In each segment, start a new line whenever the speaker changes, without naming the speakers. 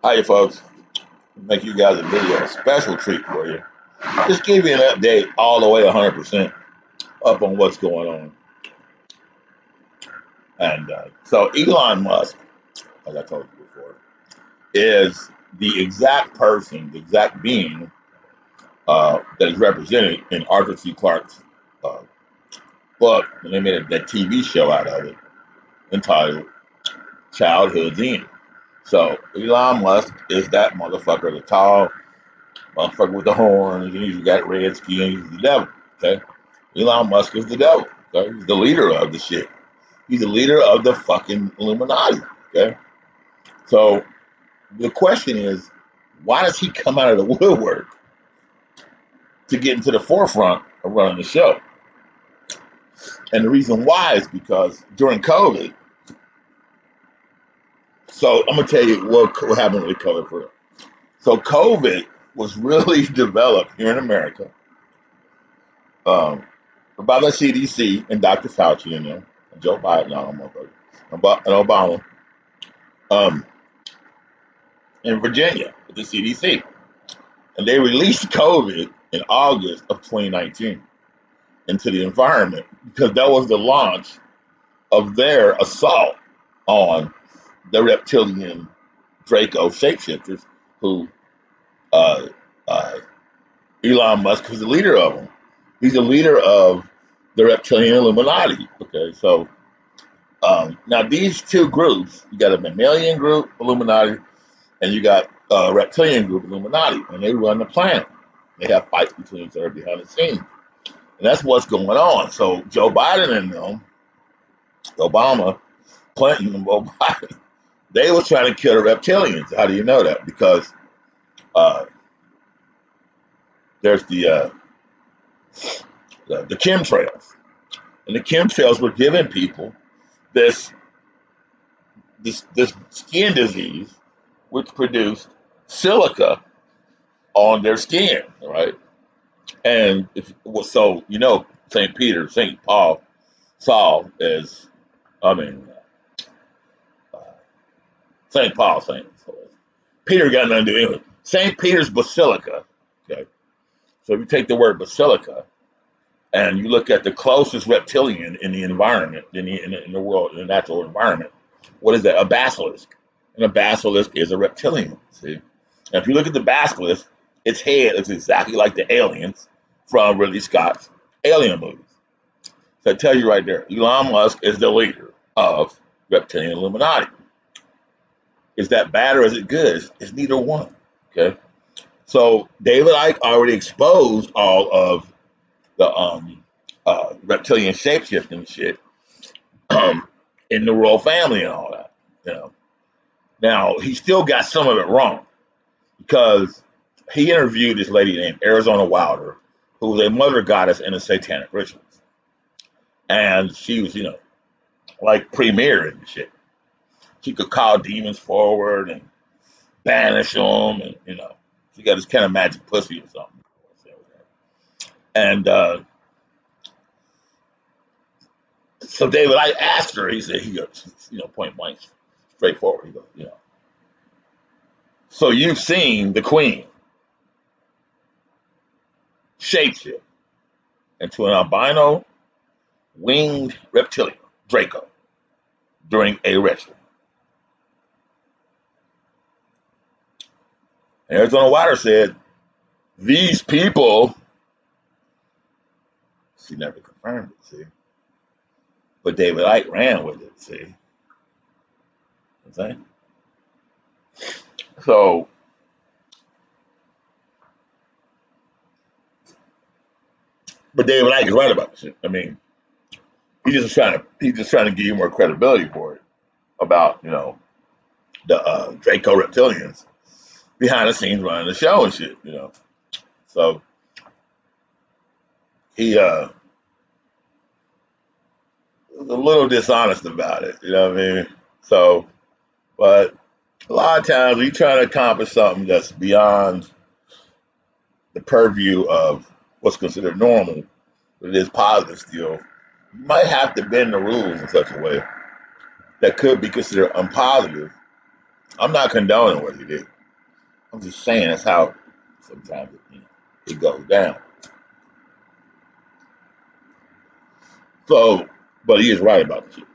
Hi, folks. Make you guys a video, a special treat for you. Just give you an update all the way 100% up on what's going on. And so Elon Musk, as I told you before, is the exact person, the exact being that is represented in Arthur C. Clarke's uh, book, and they made that TV show out of it entitled Childhood's End. So Elon Musk is that motherfucker, the tall motherfucker with the horns, and he's got red skin, he's the devil. Okay. Elon Musk is the devil. Okay? He's the leader of the shit. He's the leader of the fucking Illuminati. Okay. So the question is, why does he come out of the woodwork to get into the forefront of running the show? And the reason why is because during COVID, so I'm gonna tell you what happened with COVID for real. So COVID was really developed here in America by the CDC and Dr. Fauci and them, and Joe Biden, and Obama, um, in Virginia with the CDC. And they released COVID in August of 2019 into the environment because that was the launch of their assault on the reptilian Draco shapeshifters who uh, uh, Elon Musk was the leader of them. He's the leader of the reptilian Illuminati. Okay, so now these two groups, you got a mammalian group, Illuminati, and you got a reptilian group, Illuminati, and they run the planet. They have fights between each other behind the scenes. And that's what's going on. So Joe Biden and them, Obama, Clinton, and Joe Biden, they were trying to kill the reptilians. How do you know that? Because uh, there's the chemtrails. And the chemtrails were giving people this this skin disease which produced silica on their skin, right? And if well, so St. Peter, St. Paul, Saul is, I mean, uh, St. Paul, St. Peter got nothing to do with it. St. Peter's Basilica. Okay, so if you take the word basilica and you look at the closest reptilian in the environment, in the world, in the natural environment, what is that? A basilisk, and a basilisk is a reptilian. See, and if you look at the basilisk, its head looks exactly like the aliens from Ridley Scott's Alien movies. So I tell you right there, Elon Musk is the leader of reptilian Illuminati. Is that bad or is it good? It's neither one. Okay. So David Icke already exposed all of the reptilian shapeshifting shit in the royal family and all that. You know. Now he still got some of it wrong because he interviewed this lady named Arizona Wilder, who was a mother goddess in a satanic rituals. And she was, like premier and shit. She could call demons forward and banish them, and she got this kind of magic pussy or something. And so David, I asked her. He goes, point blank, straightforward. He goes, so you've seen the queen shapeshift into an albino winged reptilian, Draco, during a ritual. Arizona Wilder said, these people, she never confirmed it, see? But David Icke ran with it, see? You know what I'm saying? So, but David Icke is right about this shit. I mean, he's just trying to give you more credibility for it about, the Draco reptilians behind the scenes running the show and shit, So he was a little dishonest about it, you know what I mean? So, but a lot of times when you try to accomplish something that's beyond the purview of what's considered normal, but it is positive still, you might have to bend the rules in such a way that could be considered unpositive. I'm not condoning what he did. I'm just saying that's how sometimes it goes down. So, but he is right about the shit.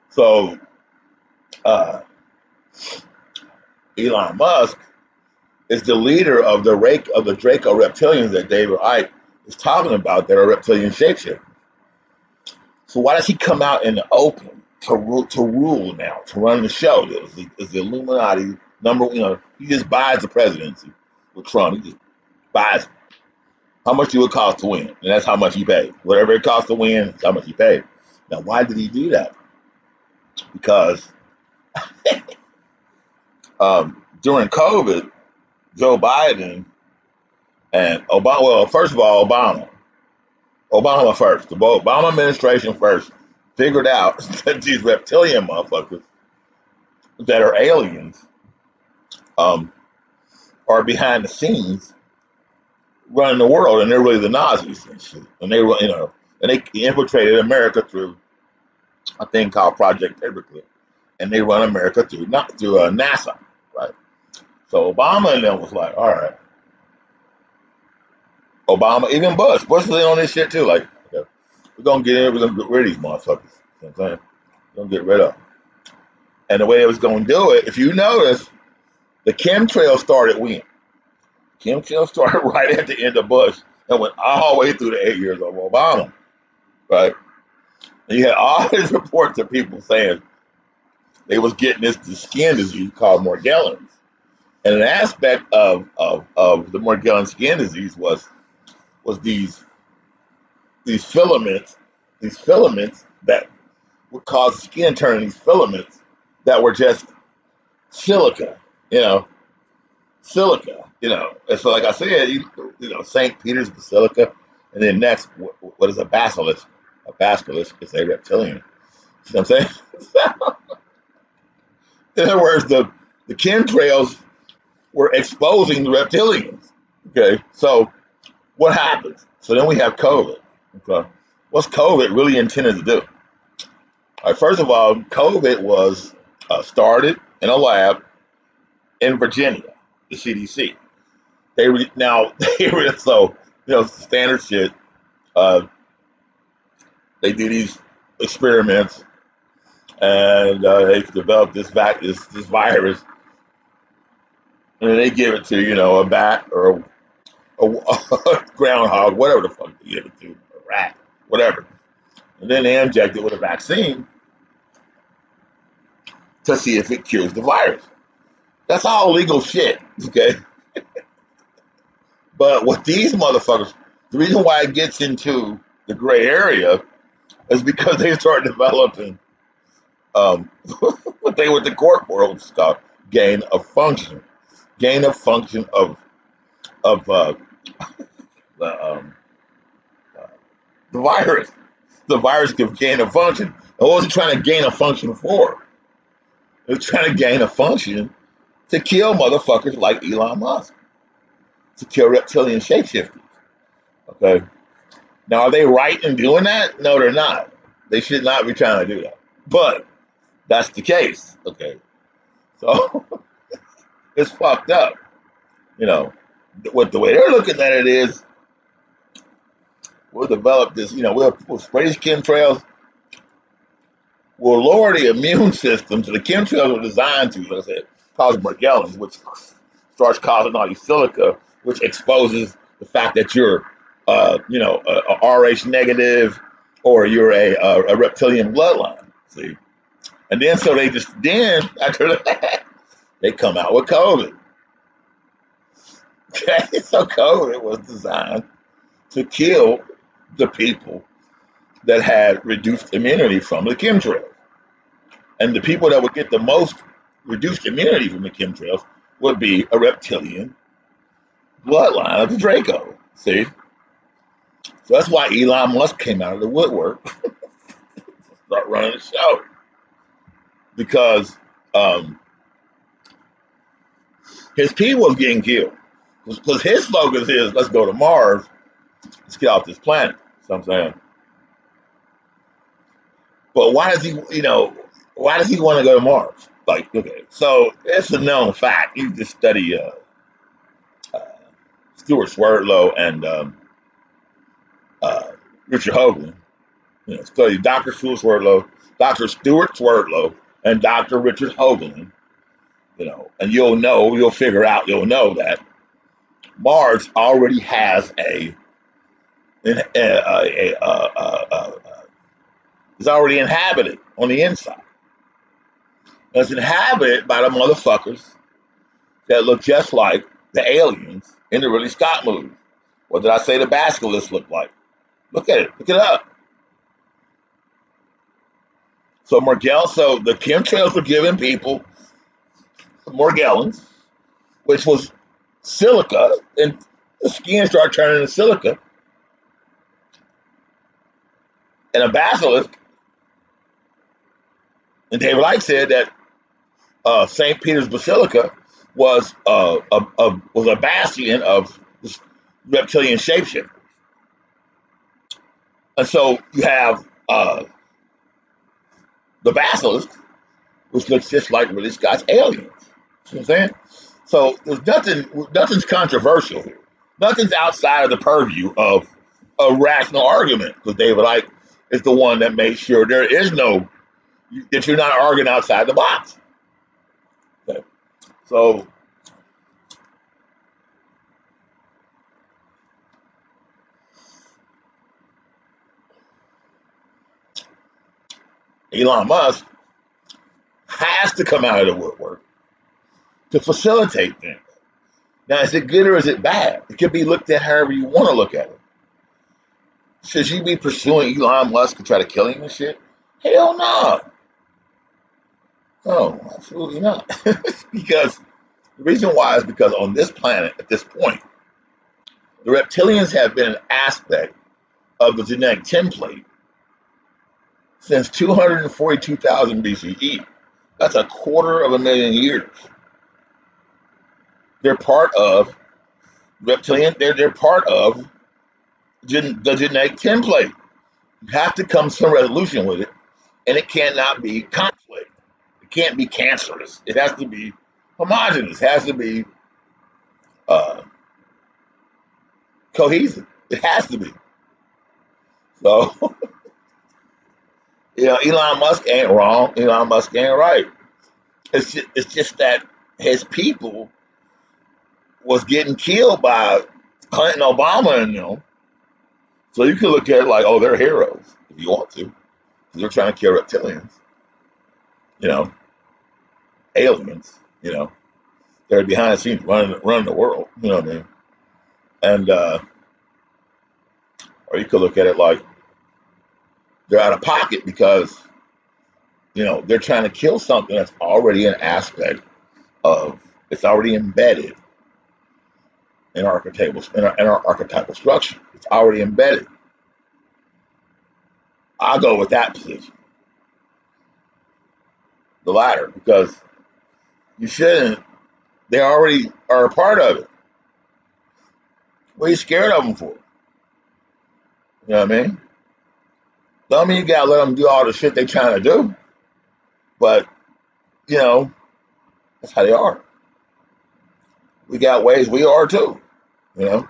So, uh, Elon Musk is the leader of the Draco reptilians that David Icke is talking about that are reptilian shapeshifters. So why does he come out in the open to rule now, to run the show? Is the Illuminati number? He just buys the presidency with Trump. He just buys it. How much do it cost to win? And that's how much he paid. Whatever it costs to win, that's how much he paid. Now, why did he do that? Because during COVID, Joe Biden and Obama, well, first of all, Obama first, the Obama administration first figured out that these reptilian motherfuckers that are aliens um, are behind the scenes running the world, and they're really the Nazis and shit. And and they infiltrated America through a thing called Project Paperclip, and they run America through not through NASA, right? So Obama and them was like, all right, Obama, even Bush was in on this shit too. Like, okay, we're gonna get in, we're gonna get rid of these motherfuckers. You know what I'm saying? We're gonna get rid of them. And the way they was gonna do it, if you notice, the chemtrail started when? Chemtrail started right at the end of Bush and went all the way through the 8 years of Obama, right? And you had all these reports of people saying they was getting this skin disease called Morgellons. And an aspect of the Morgellon skin disease was these filaments, that would cause the skin turning these filaments that were just silica, you know, silica. And so, like I said, St. Peter's Basilica, and then next, what is a basilisk? A basilisk is a reptilian. You know what I'm saying? In other words, the chemtrails were exposing the reptilians. Okay, so what happens? So then we have COVID. Okay, what's COVID really intended to do? All right, first of all, COVID was started in a lab in Virginia, the CDC. Now so standard shit. Uh, they do these experiments and they develop this virus, and then they give it to a bat or a groundhog, whatever the fuck they give it to, a rat, whatever, and then they inject it with a vaccine to see if it cures the virus. That's all legal shit, okay? But what these motherfuckers, the reason why it gets into the gray area is because they start developing what they with the court world stuff, gain of function of the uh, the virus. The virus can gain a function. And what was it trying to gain a function for? It was trying to gain a function to kill motherfuckers like Elon Musk, to kill reptilian shapeshifters. Okay. Now, are they right in doing that? No, they're not. They should not be trying to do that. But that's the case. Okay. So it's fucked up. You know, what the way they're looking at it is we'll develop this, we'll spray these chemtrails, we'll lower the immune system. So the chemtrails are designed to, like I said, cause Morgellons, which starts causing all these silica, which exposes the fact that you're, a Rh negative or you're a reptilian bloodline. See, and then so then after that they come out with COVID. Okay, so COVID was designed to kill the people that had reduced immunity from the chemtrails. And the people that would get the most reduced immunity from the chemtrails would be a reptilian bloodline of the Draco. See? So that's why Elon Musk came out of the woodwork to start running the show. Because his people was getting killed. Because his slogan is, let's go to Mars, let's get off this planet. So I'm saying. But why does he want to go to Mars? Like, okay, so it's a known fact. You just study uh, Stuart Swerdlow and uh, Richard Hoagland. You know, study Dr. Stuart Swerdlow, and Dr. Richard Hoagland. You know, and you'll know that Mars already has is already inhabited on the inside. It's inhabited by the motherfuckers that look just like the aliens in the Ridley Scott movie. What did I say the basilisks look like? Look at it. Look it up. So the chemtrails were giving people Morgellons, which was silica, and the skin started turning to silica. And a basilisk, and David Icke said that St. Peter's Basilica was a bastion of this reptilian shapeshifter. And so you have the basilisk, which looks just like Ridley Scott's aliens. You know what I'm saying? So nothing's controversial here. Nothing's outside of the purview of a rational argument, because David Icke is the one that made sure there is no that you're not arguing outside the box. Okay. So Elon Musk has to come out of the woodwork to facilitate things. Now, is it good or is it bad? It can be looked at however you want to look at it. Should you be pursuing Elon Musk and try to kill him and shit? Hell no. No, absolutely not. Because the reason why is because on this planet, at this point, the reptilians have been an aspect of the genetic template since 242,000 BCE. That's a quarter of a million years. They're part of reptilian. They're part of the genetic template. You have to come to some resolution with it, and it cannot be conflict. It can't be cancerous. It has to be homogenous. It has to be uh, cohesive. It has to be. So, Elon Musk ain't wrong. Elon Musk ain't right. It's just that his people was getting killed by Clinton, Obama, and them. So you can look at it like, oh, they're heroes if you want to. They're trying to kill reptilians, you know, aliens, they're behind the scenes running the world, you know what I mean? And or you could look at it like they're out of pocket because they're trying to kill something that's already an aspect of it's already embedded in our archetypal structure. It's already embedded. I'll go with that position, the latter, because you shouldn't. They already are a part of it. What are you scared of them for? You know what I mean? Don't mean you gotta let them do all the shit they trying to do, but you know that's how they are. We got ways we are too. You know,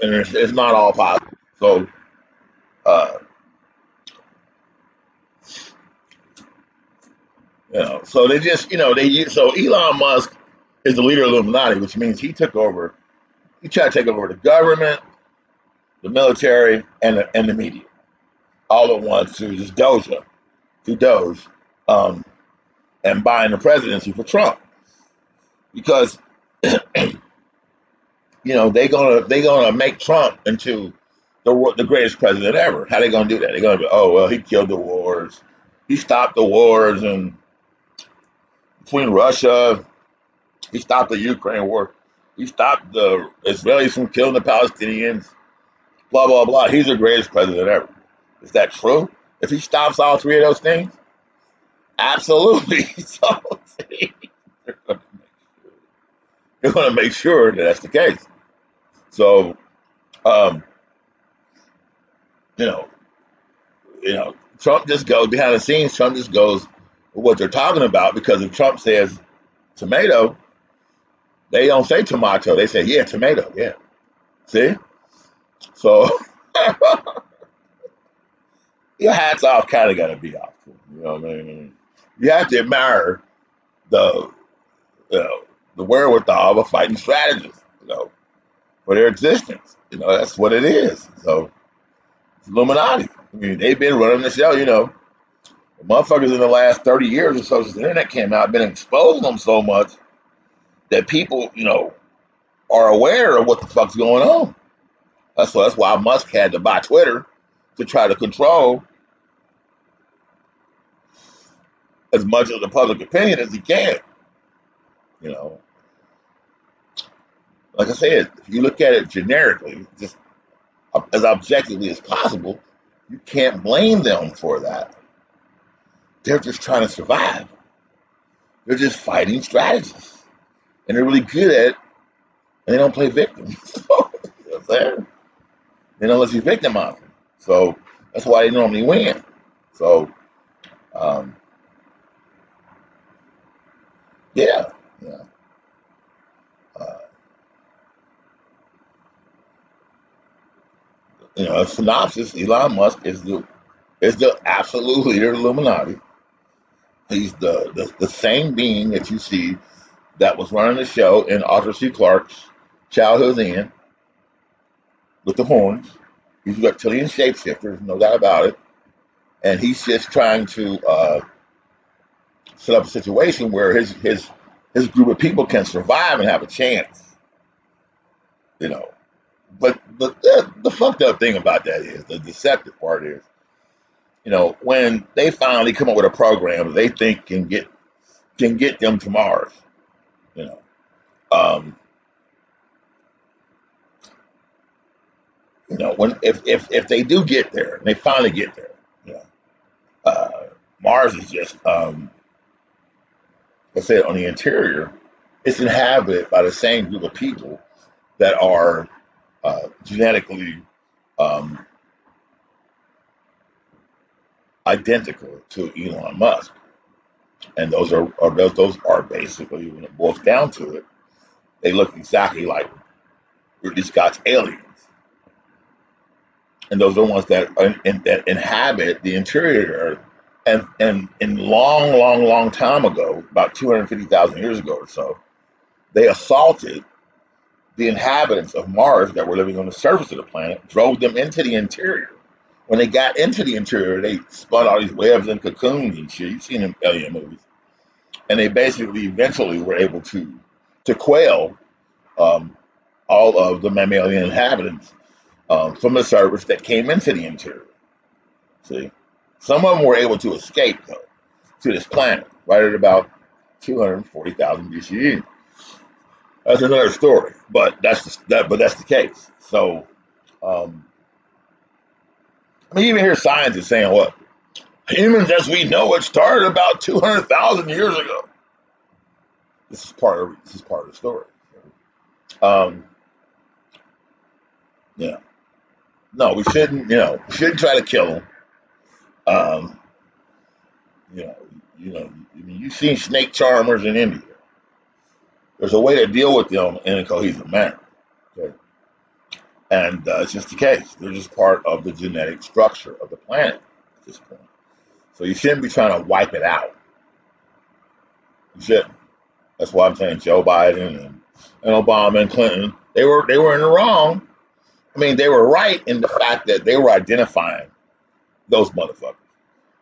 and it's not all positive. So, uh, so they just, so Elon Musk is the leader of the Illuminati, which means he took over. He tried to take over the government, the military, and the media all at once through this Doge, um, and buying the presidency for Trump because they gonna make Trump into the greatest president ever. How they gonna do that? They're gonna be, oh well, he killed the wars, he stopped the wars and between Russia, he stopped the Ukraine war, he stopped the Israelis from killing the Palestinians, blah blah blah. He's the greatest president ever. Is that true? If he stops all three of those things, absolutely. So see, they're gonna make sure that that's the case. So, um, you know, Trump just goes behind the scenes. Trump just goes what they're talking about, because if Trump says tomato, they don't say tomato. They say, yeah, tomato. Yeah. See? So your hat's off kind of got to be off. You know what I mean? You have to admire the, you know, the wherewithal of a fighting strategist, for their existence. That's what it is. So it's Illuminati. I mean, they've been running the show, The motherfuckers in the last 30 years or so since the internet came out been exposing them so much that people, are aware of what the fuck's going on. That's why Musk had to buy Twitter to try to control as much of the public opinion as he can. You know, like I said, if you look at it generically, just as objectively as possible, you can't blame them for that. They're just trying to survive. They're just fighting strategists, and they're really good at it. And they don't play victim. So, you know what I'm saying? They don't let you victimize them. So that's why they normally win. So, um, yeah, yeah. Uh, a synopsis: Elon Musk is the absolute leader of Illuminati. He's the same being that you see that was running the show in Arthur C. Clarke's Childhood's End with the horns. He's a reptilian shapeshifter, no doubt about it. And he's just trying to set up a situation where his group of people can survive and have a chance. You know, but the fucked up thing about that is the deceptive part is, when they finally come up with a program they think can get them to Mars. You know, um, when if they do get there and they finally get there, you know, Mars is just I said on the interior, it's inhabited by the same group of people that are genetically um, identical to Elon Musk, and those are basically, when it boils down to it, they look exactly like Ridley Scott's aliens, and those are the ones that inhabit the interior Earth. And long, long, long time ago, about 250,000 years ago or so, they assaulted the inhabitants of Mars that were living on the surface of the planet, drove them into the interior. When they got into the interior, they spun all these webs and cocoons and shit. You've seen them alien movies, and they basically eventually were able to quail um, all of the mammalian inhabitants from the surface that came into the interior. See, some of them were able to escape though to this planet right at about 240,000 BCE. That's another story, but that's the case. So, um, I mean, even hear scientists saying what humans as we know it started about 200,000 years ago. This is part of the story. Um, yeah, no, we shouldn't try to kill them. Um, you know, I mean, you've seen snake charmers in India. There's a way to deal with them in a cohesive manner. Okay? And it's just the case. They're just part of the genetic structure of the planet at this point. So you shouldn't be trying to wipe it out. You shouldn't. That's why I'm saying Joe Biden and Obama and Clinton, they were in the wrong. I mean, they were right in the fact that they were identifying those motherfuckers,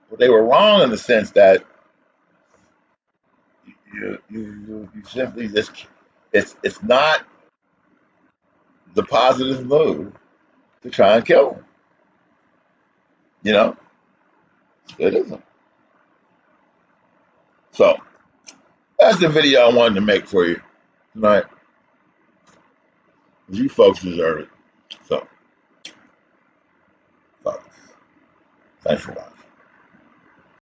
but they were wrong in the sense that you simply just it's not the positive move to try and kill them. You know, it isn't. So that's the video I wanted to make for you tonight. You folks deserve it. So, thanks for watching.